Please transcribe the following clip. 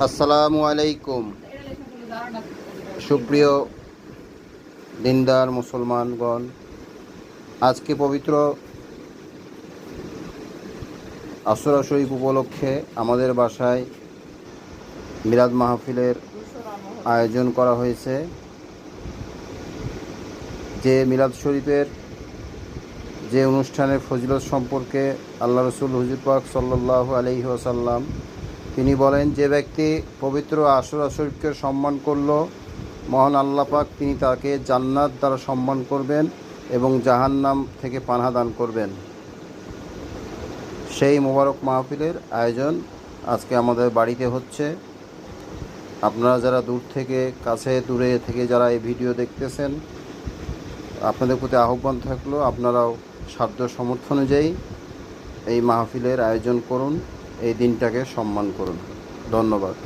আসসালামু আলাইকুম। সুপ্রিয় দিনদার মুসলমানগণ, আজকে পবিত্র আশুরা শরীফ উপলক্ষে আমাদের বাসায় মিলাদ মাহফিলের আয়োজন করা হয়েছে। যে মিলাদ শরীফের যে অনুষ্ঠানের ফজিলত সম্পর্কে আল্লাহ রসুল হুজুর পাক সাল্লাল্লাহু আলাইহি ওয়াসাল্লাম তিনি বলেন, যে ব্যক্তি পবিত্র আশুরা শরীফকে সম্মান করল, মহান আল্লাহ পাক তিনি তাকে জান্নাত দ্বারা সম্মান করবেন এবং জাহান্নাম থেকে পানাহ দান করবেন। সেই মোবারক মাহফিলের আয়োজন আজকে আমাদের বাড়িতে হচ্ছে। আপনারা যারা দূর থেকে কাছে দূরে থেকে যারা এই ভিডিও দেখতেছেন, আপনাদের প্রতি আহ্বান থাকলো আপনারাও সাধ্য সামর্থ্য অনুযায়ী এই মাহফিলের আয়োজন করুন, এই দিনটাকে সম্মান করুন। ধন্যবাদ।